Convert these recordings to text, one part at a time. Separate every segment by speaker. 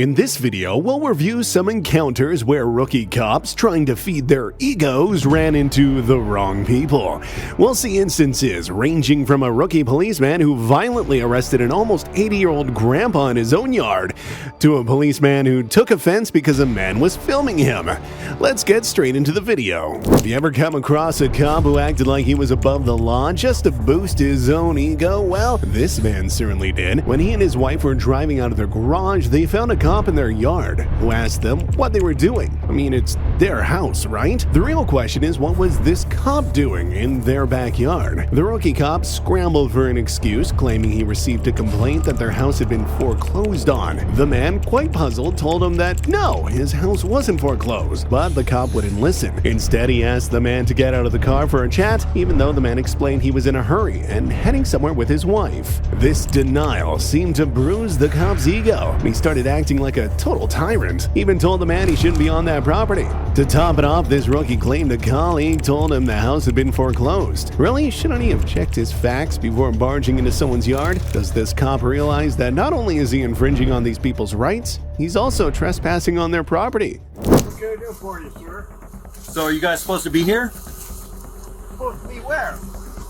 Speaker 1: In this video, we'll review some encounters where rookie cops trying to feed their egos ran into the wrong people. We'll see instances ranging from a rookie policeman who violently arrested an almost 80-year-old grandpa in his own yard, to a policeman who took offense because a man was filming him. Let's get straight into the video. Have you ever come across a cop who acted like he was above the law just to boost his own ego? Well, this man certainly did. When he and his wife were driving out of their garage, they found a cop in their yard who asked them what they were doing. I mean, it's their house, right? The real question is, what was this cop doing in their backyard? The rookie cop scrambled for an excuse, claiming he received a complaint that their house had been foreclosed on. The man, quite puzzled, told him that no, his house wasn't foreclosed, but the cop wouldn't listen. Instead, he asked the man to get out of the car for a chat, even though the man explained he was in a hurry and heading somewhere with his wife. This denial seemed to bruise the cop's ego. He started acting like a total tyrant. He even told the man he shouldn't be on that property. To top it off, this rookie claimed a colleague told him the house had been foreclosed. Really? Shouldn't he have checked his facts before barging into someone's yard? Does this cop realize that not only is he infringing on these people's rights, he's also trespassing on their property?
Speaker 2: What can I do for you, sir?
Speaker 3: So are you guys supposed to be here?
Speaker 2: Supposed to be where?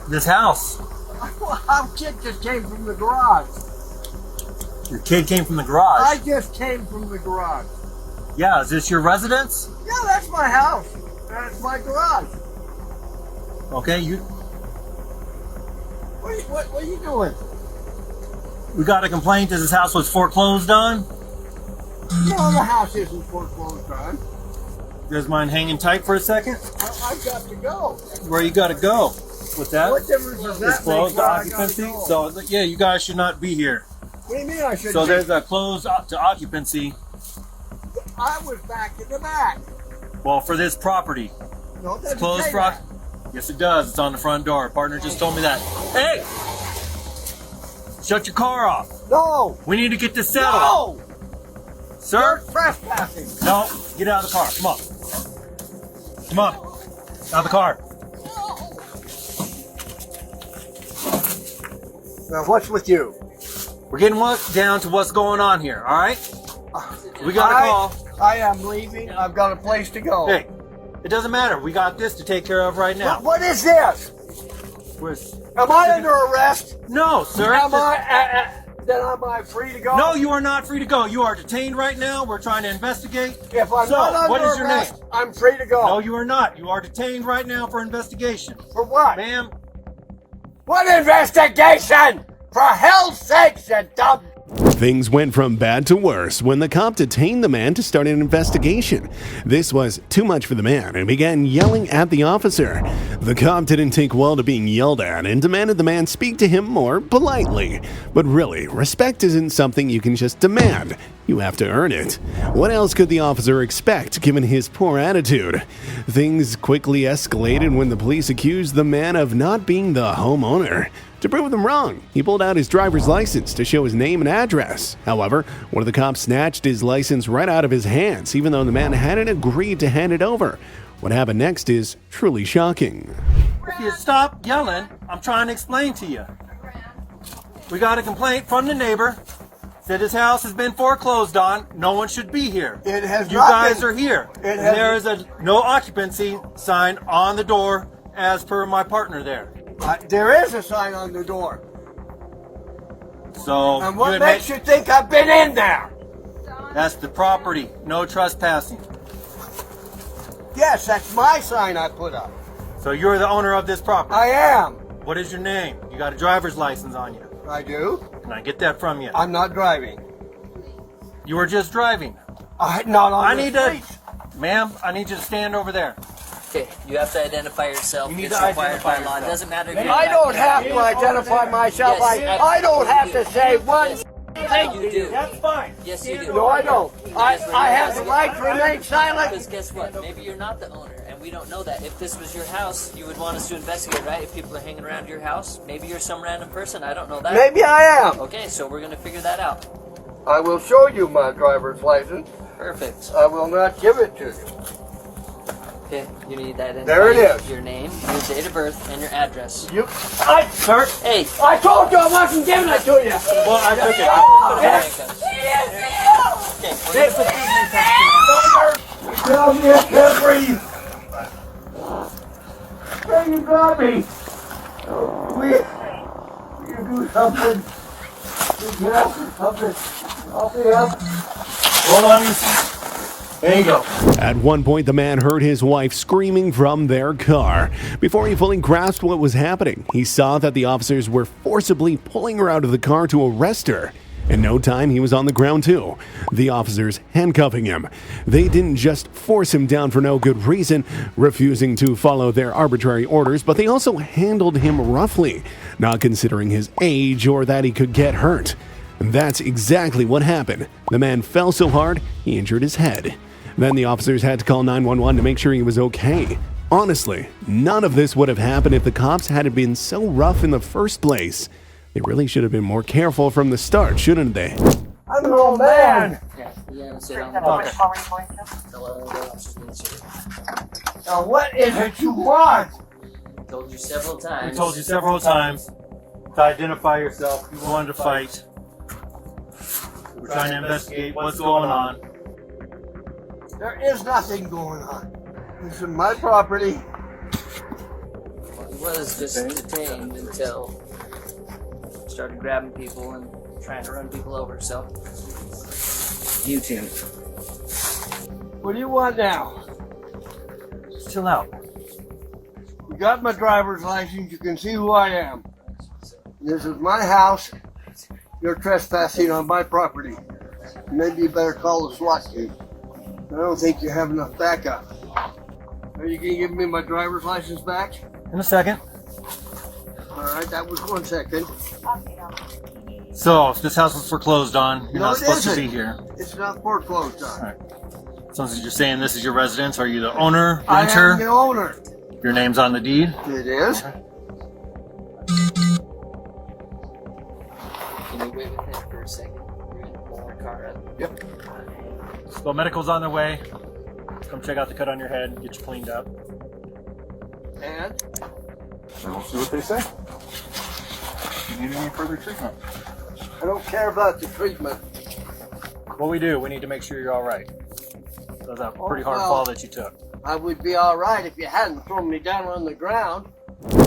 Speaker 3: This house.
Speaker 2: Our kid just came from the garage.
Speaker 3: Your kid came from the garage?
Speaker 2: I just came from the garage.
Speaker 3: Yeah, is this your residence?
Speaker 2: Yeah, that's my house. That's my garage.
Speaker 3: Okay,
Speaker 2: What are you doing?
Speaker 3: we got a complaint that this house was foreclosed on.
Speaker 2: No, the house isn't foreclosed on.
Speaker 3: Does mine hanging tight for a second?
Speaker 2: I've got to go.
Speaker 3: Where you gotta go? With that?
Speaker 2: What difference does that
Speaker 3: It's closed
Speaker 2: make
Speaker 3: to
Speaker 2: where I gotta
Speaker 3: occupancy?
Speaker 2: go?
Speaker 3: So, yeah, you guys should not be here.
Speaker 2: What do you mean I shouldn't?
Speaker 3: So
Speaker 2: be?
Speaker 3: there's a closed to occupancy.
Speaker 2: I was back in the back.
Speaker 3: Well, for this property.
Speaker 2: No, it
Speaker 3: It's
Speaker 2: doesn't
Speaker 3: closed
Speaker 2: say
Speaker 3: for
Speaker 2: that.
Speaker 3: Yes, it does. It's on the front door. Partner just told me that. Hey! Shut your car off.
Speaker 2: No.
Speaker 3: We need to get this settled.
Speaker 2: No.
Speaker 3: Sir?
Speaker 2: You're trespassing.
Speaker 3: No, get out of the car. Come on. Come on. Out of the car.
Speaker 2: Now, what's with you?
Speaker 3: We're getting down to what's going on here, all right? We got a call.
Speaker 2: I am leaving. I've got a place to go.
Speaker 3: Hey, it doesn't matter. We got this to take care of right now.
Speaker 2: What is this? Am I under arrest?
Speaker 3: No, sir.
Speaker 2: Am I free to go?
Speaker 3: No, you are not free to go. You are detained right now. We're trying to investigate.
Speaker 2: If I'm
Speaker 3: So,
Speaker 2: not under
Speaker 3: what is your
Speaker 2: arrest,
Speaker 3: name?
Speaker 2: I'm free to go.
Speaker 3: No, you are not. You are detained right now for investigation.
Speaker 2: For what?
Speaker 3: Ma'am,
Speaker 2: What investigation? For hell's sakes, you dumb...
Speaker 1: Things went from bad to worse when the cop detained the man to start an investigation. This was too much for the man and began yelling at the officer. The cop didn't take well to being yelled at and demanded the man speak to him more politely. But really, respect isn't something you can just demand. You have to earn it. What else could the officer expect given his poor attitude? Things quickly escalated when the police accused the man of not being the homeowner. To prove them wrong, he pulled out his driver's license to show his name and address. However, one of the cops snatched his license right out of his hands, even though the man hadn't agreed to hand it over. What happened next is truly shocking.
Speaker 3: if you stop yelling, I'm trying to explain to you. We got a complaint from the neighbor. Said his house has been foreclosed on. No one should be here.
Speaker 2: It has
Speaker 3: You
Speaker 2: not
Speaker 3: guys
Speaker 2: been.
Speaker 3: are here.
Speaker 2: It
Speaker 3: And
Speaker 2: has-
Speaker 3: there is a no occupancy sign on the door as per my partner there.
Speaker 2: There is a sign on the door.
Speaker 3: So
Speaker 2: And what
Speaker 3: you
Speaker 2: makes you think I've been in there?
Speaker 3: that's the property. No trespassing.
Speaker 2: Yes, that's my sign I put up.
Speaker 3: So you're the owner of this property.
Speaker 2: I am.
Speaker 3: What is your name? You got a driver's license on you.
Speaker 2: I do.
Speaker 3: Can I get that from you?
Speaker 2: I'm not driving.
Speaker 3: You were just driving.
Speaker 2: Not on
Speaker 3: I
Speaker 2: the
Speaker 3: need to,
Speaker 2: street.
Speaker 3: ma'am, I need you to stand over there.
Speaker 4: Okay, you have to identify yourself.
Speaker 3: You need
Speaker 4: It's
Speaker 3: to
Speaker 4: required
Speaker 3: identify
Speaker 4: by law. It
Speaker 3: yourself.
Speaker 4: doesn't matter. If you're
Speaker 2: I don't have to identify myself.
Speaker 4: Yes,
Speaker 2: I don't have to say one
Speaker 4: Yes,
Speaker 2: thing
Speaker 4: you
Speaker 2: to
Speaker 4: do.
Speaker 2: you.
Speaker 3: That's fine.
Speaker 4: Yes, you do.
Speaker 2: No, I don't. I have the right to remain silent.
Speaker 4: Because guess what? Maybe you're not the owner, and we don't know that. If this was your house, you would want us to investigate, right? If people are hanging around your house, maybe you're some random person. I don't know that.
Speaker 2: Maybe I am.
Speaker 4: Okay, so we're gonna figure that out.
Speaker 2: I will show you my driver's license.
Speaker 4: Perfect.
Speaker 2: I will not give it to you.
Speaker 4: Okay, you need to identify
Speaker 2: There it is.
Speaker 4: your name, your date of birth, and your address.
Speaker 3: Sir,
Speaker 4: Hey,
Speaker 2: I told you I wasn't giving it to you.
Speaker 3: well, I took it.
Speaker 2: Oh, yes.
Speaker 3: Okay, we're gonna put these in the
Speaker 2: Tell me I can't breathe. Where you got me? Will you do something? Will you help me something? Help me up.
Speaker 3: Hold on. There you go.
Speaker 1: At one point, the man heard his wife screaming from their car. Before he fully grasped what was happening, he saw that the officers were forcibly pulling her out of the car to arrest her. In no time, he was on the ground too, the officers handcuffing him. They didn't just force him down for no good reason, refusing to follow their arbitrary orders, but they also handled him roughly, not considering his age or that he could get hurt. And that's exactly what happened. The man fell so hard, he injured his head. Then the officers had to call 911 to make sure he was okay. Honestly, none of this would have happened if the cops hadn't been so rough in the first place. They really should have been more careful from the start, shouldn't they?
Speaker 2: I'm an old man.
Speaker 4: Yeah, sit down.
Speaker 3: Okay.
Speaker 2: Now what is it you want?
Speaker 4: I told you several times.
Speaker 3: We told you several times to identify yourself. You wanted to fight. We're trying to investigate what's going on.
Speaker 2: There is nothing going on. This is my property.
Speaker 4: He was just detained until started grabbing people and trying to run people over, so you two.
Speaker 2: What do you want now?
Speaker 3: Chill out.
Speaker 2: You got my driver's license. You can see who I am. This is my house. You're trespassing on my property. Maybe you better call the SWAT team. I don't think you have enough backup. Are you going to give me my driver's license back?
Speaker 3: In a second.
Speaker 2: All right, that was 1 second.
Speaker 3: So, this house was foreclosed on. You're
Speaker 2: No,
Speaker 3: not
Speaker 2: it
Speaker 3: supposed to
Speaker 2: isn't.
Speaker 3: be here.
Speaker 2: It's not foreclosed on.
Speaker 3: All right. So, since you're saying this is your residence, are you the owner,
Speaker 2: I
Speaker 3: renter?
Speaker 2: am the owner.
Speaker 3: Your name's on the deed?
Speaker 2: It is.
Speaker 4: can you wait with him for a second? We're gonna pull our car up.
Speaker 2: Yep.
Speaker 3: So, medical's on their way. Come check out the cut on your head, get you cleaned up.
Speaker 2: And
Speaker 5: We'll see what they say. You need any further treatment?
Speaker 2: I don't care about the treatment.
Speaker 3: What we do, we need to make sure you're all right. That was a pretty hard
Speaker 2: well.
Speaker 3: fall that you took.
Speaker 2: I would be all right if you hadn't thrown me down on the ground.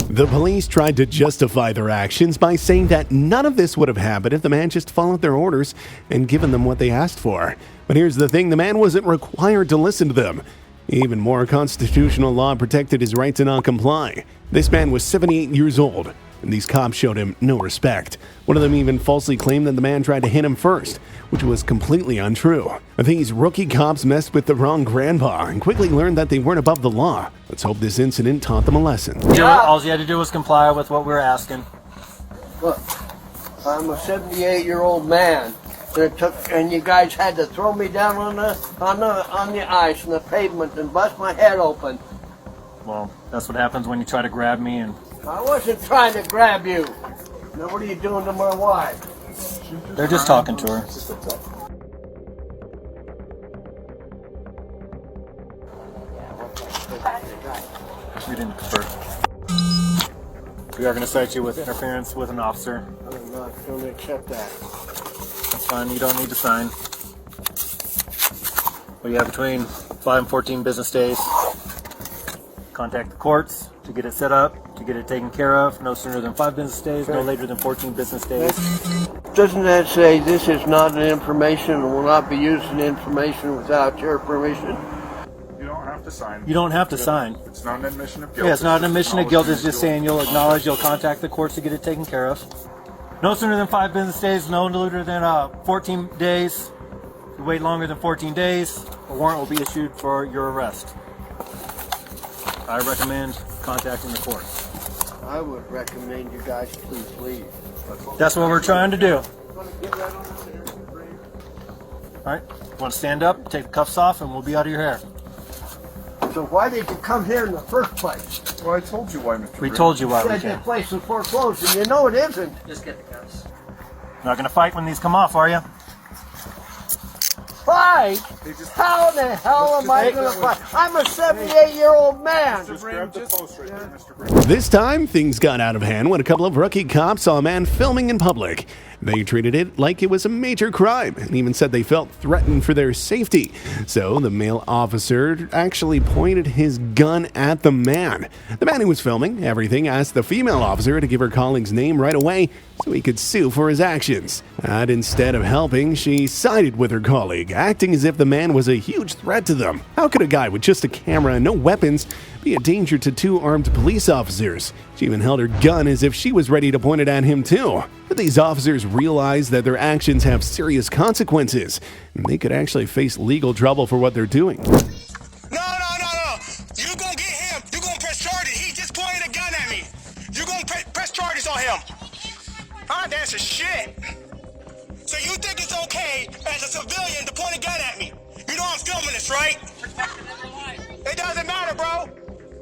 Speaker 1: The police tried to justify their actions by saying that none of this would have happened if the man just followed their orders and given them what they asked for. But here's the thing, the man wasn't required to listen to them. Even more, constitutional law protected his right to not comply. This man was 78 years old, and these cops showed him no respect. One of them even falsely claimed that the man tried to hit him first, which was completely untrue. These rookie cops messed with the wrong grandpa and quickly learned that they weren't above the law. Let's hope this incident taught them a lesson.
Speaker 3: You know what? All you had to do was comply with what we were asking.
Speaker 2: Look, I'm a 78-year-old man. And you guys had to throw me down on the ice and the pavement and bust my head open.
Speaker 3: Well, that's what happens when you try to grab me and
Speaker 2: I wasn't trying to grab you. Now what are you doing to my wife?
Speaker 3: they're just talking to her. We didn't confer. We are going to cite you with interference with an officer.
Speaker 2: I'm not going to accept that.
Speaker 3: That's fine. You don't need to sign. But you have between 5 and 14 business days. Contact the courts to get it set up, to get it taken care of. No sooner than 5 business days, no later than 14 business days.
Speaker 2: Doesn't that say this is not an information and will not be used in information without your permission?
Speaker 5: You don't have to sign.
Speaker 3: You don't have to sign.
Speaker 5: It's not an admission of guilt.
Speaker 3: Yeah, it's not an admission of guilt. It's just
Speaker 5: Acknowledgement
Speaker 3: saying you'll acknowledge, you'll contact the courts to get it taken care of. No sooner than 5 business days, no later than 14 days. If you wait longer than 14 days, a warrant will be issued for your arrest. I recommend contacting the court.
Speaker 2: I would recommend you guys please leave.
Speaker 3: That's what we're trying to do. Alright, want to stand up, take the cuffs off, and we'll be out of your hair.
Speaker 2: So why did you come here in the first place?
Speaker 5: Well, I told you why, Mr.
Speaker 3: We
Speaker 5: Green.
Speaker 3: told you why we
Speaker 2: Said
Speaker 3: came.
Speaker 2: the place was foreclosed, and you know it isn't.
Speaker 4: Just get the cuffs.
Speaker 3: Not going to fight when these come off, are you?
Speaker 2: Fight? How the hell am I going to fight? I'm a 78-year-old man.
Speaker 5: Just grab the post right there, Mr. Green.
Speaker 1: This time, things got out of hand when a couple of rookie cops saw a man filming in public. They treated it like it was a major crime and even said they felt threatened for their safety. So the male officer actually pointed his gun at the man. The man who was filming everything asked the female officer to give her colleague's name right away so he could sue for his actions. And instead of helping, she sided with her colleague, acting as if the man was a huge threat to them. How could a guy with just a camera and no weapons be a danger to two armed police officers? She even held her gun as if she was ready to point it at him too. But these officers realized that their actions have serious consequences, and they could actually face legal trouble for what they're doing.
Speaker 6: No. You gonna get him. You gonna press charges. He just pointed a gun at me. You gonna press charges on him. Huh? That's a shit. So you think it's okay as a civilian to point a gun at me? You know I'm filming this, right? It doesn't matter, bro.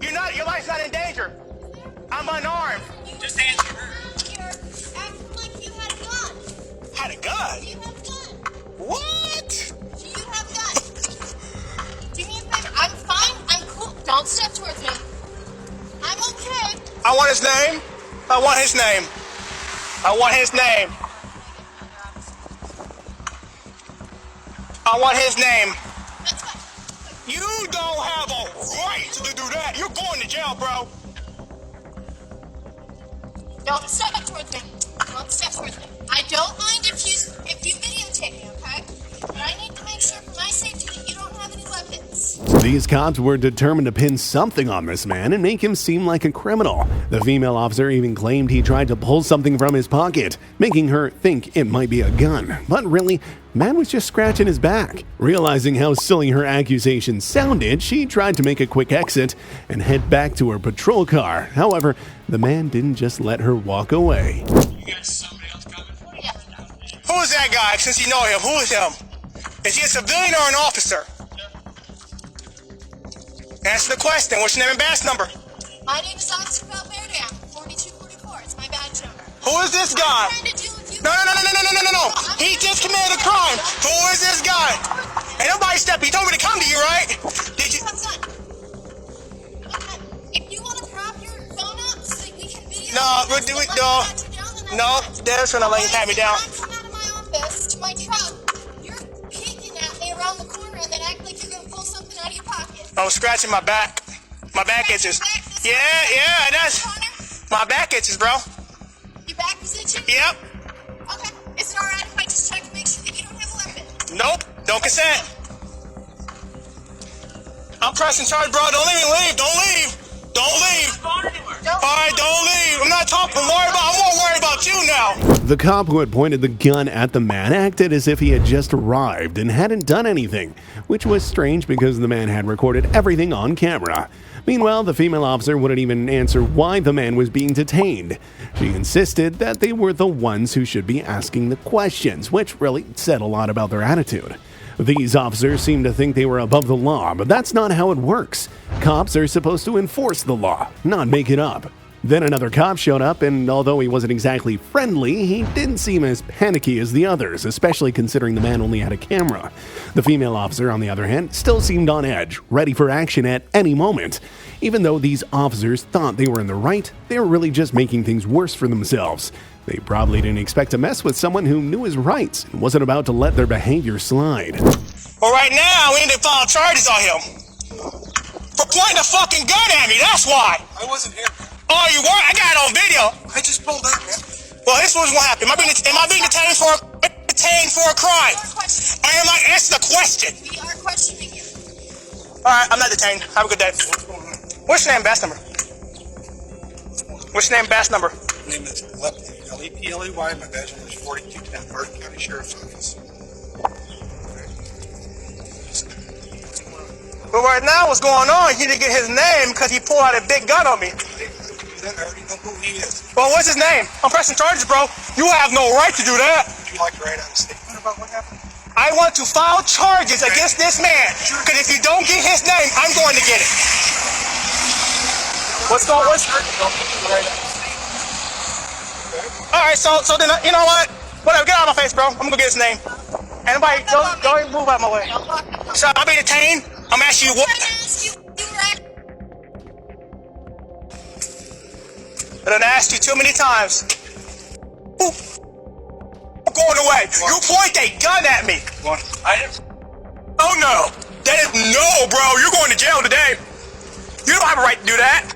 Speaker 6: Your life's not in danger. I'm unarmed.
Speaker 7: Just answer her.
Speaker 8: You're acting like you had a gun.
Speaker 6: Had a gun?
Speaker 8: Do you have a gun?
Speaker 6: What?
Speaker 8: Do you have a gun? Do me a favor. I'm fine. I'm cool. Don't step towards me. I'm okay.
Speaker 6: I want his name. I want his name. I want his name. I want his name.
Speaker 8: That's fine.
Speaker 6: You don't have a right to do that. You're going to jail, bro.
Speaker 8: Don't step towards me. Don't step towards me. I don't mind if you videotape me, okay? But I need to make sure for my safety that you don't have any weapons.
Speaker 1: These cops were determined to pin something on this man and make him seem like a criminal. The female officer even claimed he tried to pull something from his pocket, making her think it might be a gun. But really, man was just scratching his back. Realizing how silly her accusations sounded, she tried to make a quick exit and head back to her patrol car. However, the man didn't just let her walk away.
Speaker 7: You got somebody else coming for you?
Speaker 8: Yeah.
Speaker 6: Who is that guy, since you know him? Who is him? Is he a civilian or an officer? Answer the question. What's your name and badge number?
Speaker 8: My name is Officer Valverde. I'm 4244. It's my badge number.
Speaker 6: Who is this guy?
Speaker 8: I'm trying to deal with you.
Speaker 6: No. He just committed a crime. Who is this guy? Ain't nobody stepping. He told me to come to you, right? Did you?
Speaker 8: Have fun. Okay. If you want to prop your phone up so that we can video
Speaker 6: No, we'll do it. No, Dad's gonna let you pat me down.
Speaker 8: I come out of my office to my truck. You're peeking at me around the corner and then act like you're gonna pull something out of your pocket.
Speaker 6: I was scratching my back. My back itches. Yeah, that's my back itches, bro.
Speaker 8: Your back is itching?
Speaker 6: Yep.
Speaker 8: Okay. Is it alright if I just check to make sure that you don't have a weapon?
Speaker 6: Nope. Don't consent. I'm pressing charge, bro. Don't leave. Don't leave.
Speaker 7: Going anywhere.
Speaker 6: All right, don't leave. I'm not talking. I'm more worried about you now.
Speaker 1: The cop who had pointed the gun at the man acted as if he had just arrived and hadn't done anything, which was strange because the man had recorded everything on camera. Meanwhile, the female officer wouldn't even answer why the man was being detained. She insisted that they were the ones who should be asking the questions, which really said a lot about their attitude. These officers seemed to think they were above the law, but that's not how it works. Cops are supposed to enforce the law, not make it up. Then another cop showed up, and although he wasn't exactly friendly, he didn't seem as panicky as the others, especially considering the man only had a camera. The female officer, on the other hand, still seemed on edge, ready for action at any moment. Even though these officers thought they were in the right, they were really just making things worse for themselves. They probably didn't expect to mess with someone who knew his rights and wasn't about to let their behavior slide.
Speaker 6: Well, right now, we need to file charges on him. For pointing a fucking gun at me, that's why.
Speaker 5: I wasn't here.
Speaker 6: Oh, you weren't? I got it on video.
Speaker 5: I just pulled up, man.
Speaker 6: Well, this was what happened. Am I being detained for a crime? Or am I answering the question?
Speaker 8: We are questioning you.
Speaker 6: All right, I'm not detained. Have a good day. What's your name, badge number? What's your name, badge number?
Speaker 5: My name is Lepley. My badge number is 4210, Burton County Sheriff's Office.
Speaker 6: But right now, what's going on? He didn't get his name because he pulled out a big gun on me.
Speaker 5: I already know who he is.
Speaker 6: Well, what's his name? I'm pressing charges, bro. You have no right to do that.
Speaker 5: Would you like to write out a statement about what happened?
Speaker 6: I want to file charges against this man. Because if you don't get his name, I'm going to get it. What's going on? All right, so then, you know what? Whatever, get out of my face, bro. I'm going to get his name. Anybody, don't even move out of my way. So I'll be detained. I'm asking you what. I done asked you too many times. Ooh. going away. You point a gun at me.
Speaker 5: What? I didn't.
Speaker 6: Oh no. That is no, bro. You're going to jail today. You don't have a right to do that.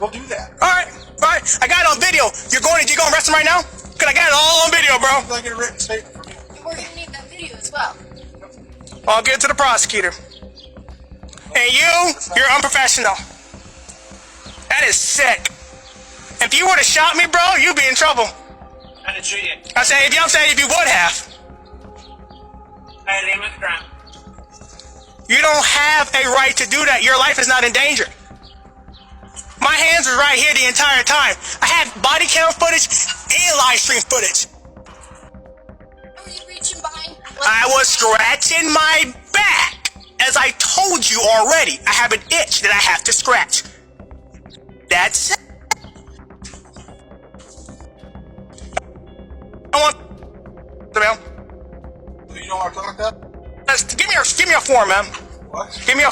Speaker 5: We'll do that.
Speaker 6: All right. I got it on video. You're going to arrest him right now? Cause I got it all on video, bro.
Speaker 5: I'll get a written statement from you.
Speaker 8: We're gonna need that video as well.
Speaker 6: I'll get it to the prosecutor. And you're unprofessional. That is sick. If you would have shot me, bro, you'd be in trouble.
Speaker 7: I didn't shoot you.
Speaker 6: I'm saying if you would have.
Speaker 7: I had aim at the ground.
Speaker 6: You don't have a right to do that. Your life is not in danger. My hands were right here the entire time. I had body cam footage and live stream footage.
Speaker 8: Were you reaching behind?
Speaker 6: I was scratching my back. As I told you already, I have an itch that I have to scratch. That's it. I want man.
Speaker 5: You don't want to talk that?
Speaker 6: Give me a form, man.
Speaker 5: What?
Speaker 6: Give me a.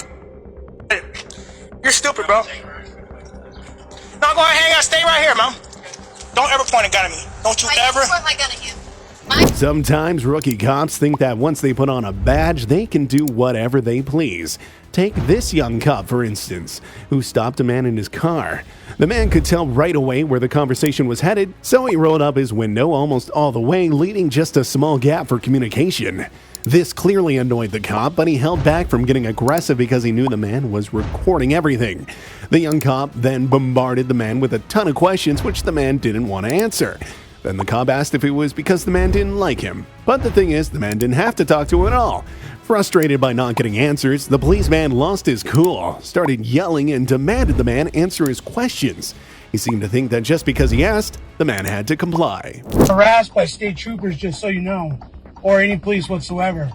Speaker 6: You're stupid, bro. No, go ahead, hang out. Stay right here, man. Don't ever point a gun at me. Don't you ever.
Speaker 8: I point my gun at you.
Speaker 1: Sometimes rookie cops think that once they put on a badge, they can do whatever they please. Take this young cop, for instance, who stopped a man in his car. The man could tell right away where the conversation was headed, so he rolled up his window almost all the way, leaving just a small gap for communication. This clearly annoyed the cop, but he held back from getting aggressive because he knew the man was recording everything. The young cop then bombarded the man with a ton of questions which the man didn't want to answer. Then the cop asked if it was because the man didn't like him. But the thing is, the man didn't have to talk to him at all. Frustrated by not getting answers, the policeman lost his cool, started yelling, and demanded the man answer his questions. He seemed to think that just because he asked, the man had to comply.
Speaker 9: Harassed by state troopers, just so you know, or any police whatsoever.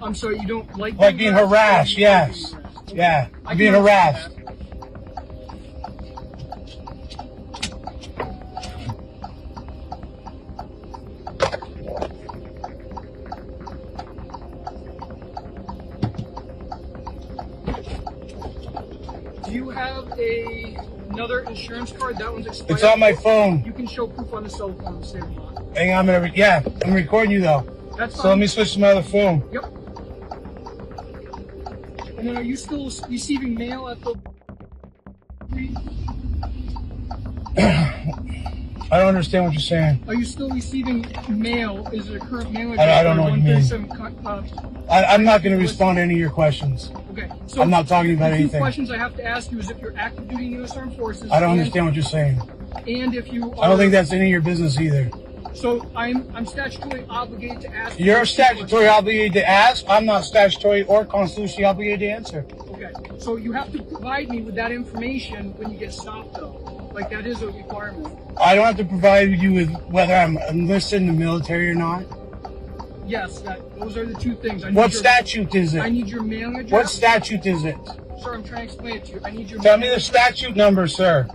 Speaker 10: I'm sorry, you don't like
Speaker 9: being harassed? Yes. Yeah, I'm being harassed.
Speaker 10: Do you have another insurance card? That one's expired.
Speaker 9: It's on my phone.
Speaker 10: You can show proof on the cell phone to save a lot.
Speaker 9: Hang on, I'm recording you though.
Speaker 10: That's fine.
Speaker 9: So let me switch to my other phone.
Speaker 10: Yep. And then are you still receiving mail at the...
Speaker 9: I don't understand what you're saying.
Speaker 10: Are you still receiving mail? Is it a current mail address?
Speaker 9: I don't know what you mean. I'm not going to respond to any of your questions.
Speaker 10: Okay. So
Speaker 9: I'm not talking about
Speaker 10: the
Speaker 9: anything.
Speaker 10: two questions I have to ask you is if you're active duty in the U.S. Armed Forces.
Speaker 9: I don't understand what you're saying.
Speaker 10: And if you are...
Speaker 9: I don't think that's any of your business either.
Speaker 10: So I'm statutorily obligated to ask...
Speaker 9: You're statutorily obligated to ask. I'm not statutory or constitutionally obligated to answer.
Speaker 10: Okay. So you have to provide me with that information when you get stopped, though. Like, that is a requirement.
Speaker 9: I don't have to provide you with whether I'm enlisted in the military or not.
Speaker 10: Yes, those are the two things.
Speaker 9: What statute is it?
Speaker 10: I need your mailing address.
Speaker 9: What statute is it?
Speaker 10: Sir, I'm trying to explain it to you. I need your...
Speaker 9: Tell me the statute number, sir.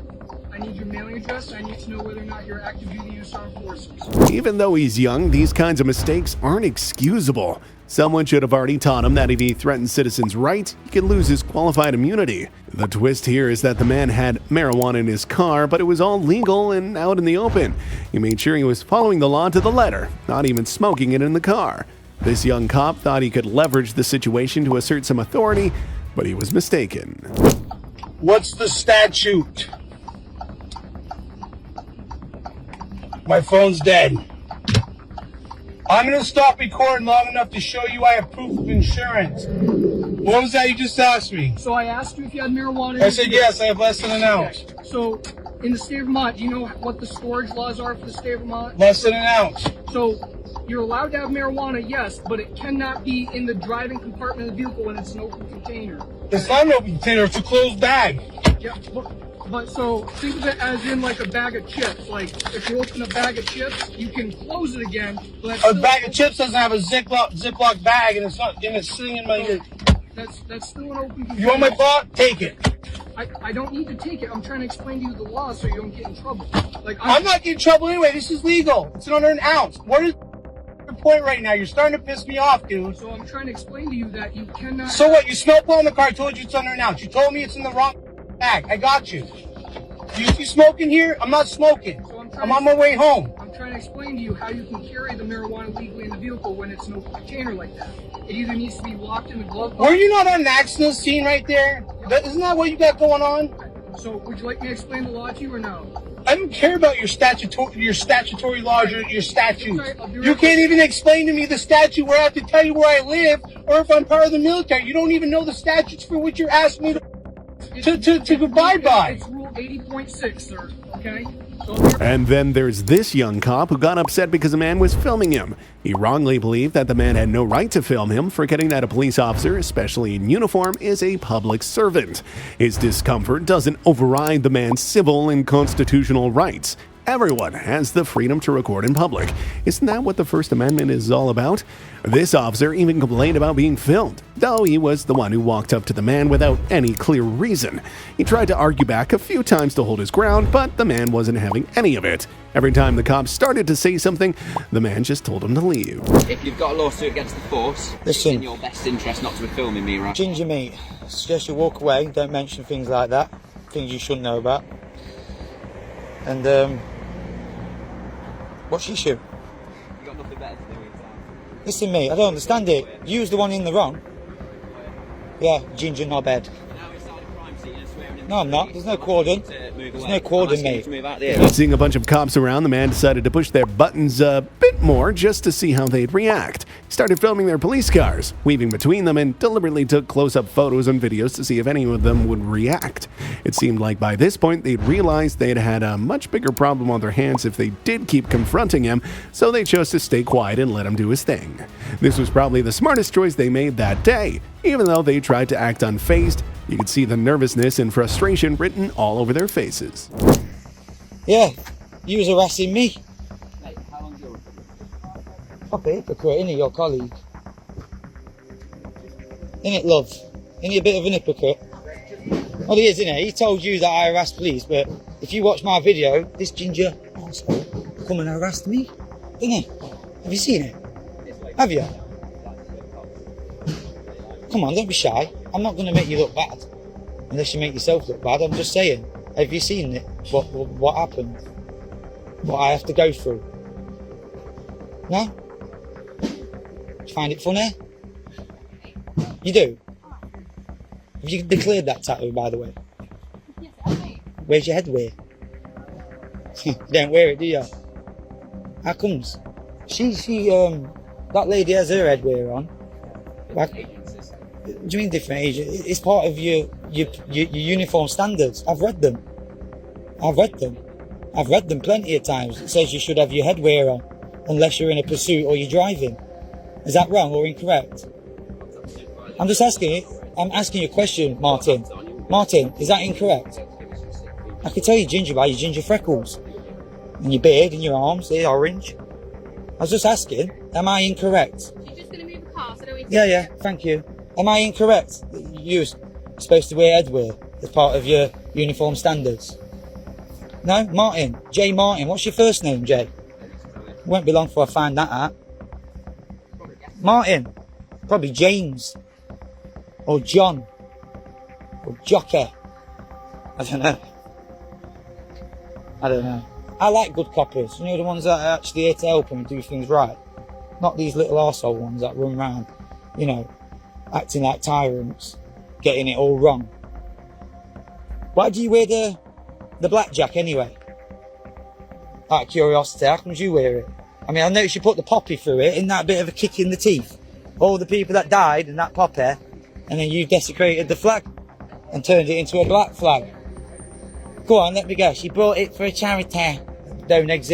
Speaker 10: I need your mailing address. I need to know whether or not you're active duty U.S. Armed Forces.
Speaker 1: Even though he's young, these kinds of mistakes aren't excusable. Someone should have already taught him that if he threatens citizens' rights, he could lose his qualified immunity. The twist here is that the man had marijuana in his car, but it was all legal and out in the open. He made sure he was following the law to the letter, not even smoking it in the car. This young cop thought he could leverage the situation to assert some authority, but he was mistaken.
Speaker 9: What's the statute? My phone's dead. I'm going to stop recording long enough to show you I have proof of insurance. What was that you just asked me?
Speaker 10: So I asked you if you had marijuana.
Speaker 9: I said yes, I have less than an ounce.
Speaker 10: Okay. So in the state of Vermont, do you know what the storage laws are for the state of Vermont?
Speaker 9: Less than an ounce.
Speaker 10: So you're allowed to have marijuana, yes, but it cannot be in the driving compartment of the vehicle when it's an open container.
Speaker 9: It's not an open container, it's a closed bag.
Speaker 10: Yeah, but so think of it as in like a bag of chips. Like if you open a bag of chips, you can close it again. But
Speaker 9: a bag of chips doesn't have a Ziploc bag, and it's sitting in my.
Speaker 10: That's still an open container.
Speaker 9: You want my bot? Take it.
Speaker 10: I don't need to take it. I'm trying to explain to you the law so you don't get in trouble. Like
Speaker 9: I'm not getting in trouble anyway. This is legal. It's under an ounce. What is your point right now? You're starting to piss me off, dude.
Speaker 10: So I'm trying to explain to you that you cannot.
Speaker 9: So what? You smell blow in the car. I told you it's under an ounce. You told me it's in the wrong bag. I got you. Do you see smoking here? I'm not smoking.
Speaker 10: So I'm
Speaker 9: I'm on my way home.
Speaker 10: I'm trying to explain to you how you can carry the marijuana legally in the vehicle when it's no container like that. It either needs to be locked in the glove box.
Speaker 9: Were you not on an accident scene right there? Isn't that what you got going on?
Speaker 10: So, would you like me to explain the law to you or no?
Speaker 9: I don't care about your statutory laws or your statutes.
Speaker 10: Okay, I'll be
Speaker 9: You
Speaker 10: right
Speaker 9: can't
Speaker 10: back.
Speaker 9: even explain to me the statute where I have to tell you where I live or if I'm part of the military. You don't even know the statutes for which you're asking me to abide by.
Speaker 10: It's Rule 80.6, sir. Okay? So
Speaker 1: And then there's this young cop who got upset because a man was filming him. He wrongly believed that the man had no right to film him, forgetting that a police officer, especially in uniform, is a public servant. His discomfort doesn't override the man's civil and constitutional rights. Everyone has the freedom to record in public. Isn't that what the First Amendment is all about? This officer even complained about being filmed, though he was the one who walked up to the man without any clear reason. He tried to argue back a few times to hold his ground, but the man wasn't having any of it. Every time the cop started to say something, the man just told him to leave.
Speaker 11: If you've got a lawsuit against the force, it's in your best interest not to be filming me, right?
Speaker 12: Ginger meat. Suggest you walk away, don't mention things like that. Things you shouldn't know about. And, what's the issue?
Speaker 11: You've got nothing better to do with time.
Speaker 12: Listen, mate, I don't understand it. You was the one in the wrong. Yeah, ginger knobhead.
Speaker 11: Now it's not a crime scene and swearing in
Speaker 12: No, I'm not. There's no cordon. There's no cordon, mate.
Speaker 11: move out there.
Speaker 1: Seeing a bunch of cops around, the man decided to push their buttons a bit more just to see how they'd react. He started filming their police cars, weaving between them, and deliberately took close-up photos and videos to see if any of them would react. It seemed like by this point they'd realized they'd had a much bigger problem on their hands if they did keep confronting him, so they chose to stay quiet and let him do his thing. This was probably the smartest choice they made that day. Even though they tried to act unfazed, you could see the nervousness and frustration written all over their faces.
Speaker 12: Yeah, you was harassing me.
Speaker 11: Mate, how long do you
Speaker 12: Proper hypocrite, innit, your colleague? Innit, love? Innit a bit of an hypocrite? Well, he is, innit? He told you that I harassed police, but if you watch my video, this ginger arsehole come and harassed me, didn't he? Have you seen it? Have you? Come on, don't be shy. I'm not going to make you look bad, unless you make yourself look bad. I'm just saying. Have you seen it? What happened? What I have to go through? No? You find it funny? You do? Have you declared that tattoo, by the way?
Speaker 8: Yes, I do.
Speaker 12: Where's your headwear? You don't wear it, do you? How comes? That lady has her headwear on. What do you mean different age? It's part of your uniform standards. I've read them. I've read them plenty of times. It says you should have your headwear on unless you're in a pursuit or you're driving. Is that wrong or incorrect? I'm just asking. I'm asking you a question, Martin. Martin, is that incorrect? I can tell you ginger by your ginger freckles. And your beard and your arms, they're orange. I was just asking, am I incorrect?
Speaker 8: She's just going to move the car, so don't we?
Speaker 12: Yeah, thank you. Am I incorrect? You're supposed to wear headwear as part of your uniform standards. No? Martin. J. Martin. What's your first name, Jay? Won't be long before I find that out. Martin. Probably James. Or John. Or Jockey. I don't know. I like good coppers. You know, the ones that are actually here to help and do things right. Not these little arsehole ones that run around, you know, acting like tyrants, getting it all wrong. Why do you wear the blackjack anyway? Out of curiosity, how come you wear it? I mean, I noticed you put the poppy through it. Isn't that a bit of a kick in the teeth? All the people that died in that poppy, and then you desecrated the flag and turned it into a black flag. Go on, let me guess. You brought it for a charity. Don't exist.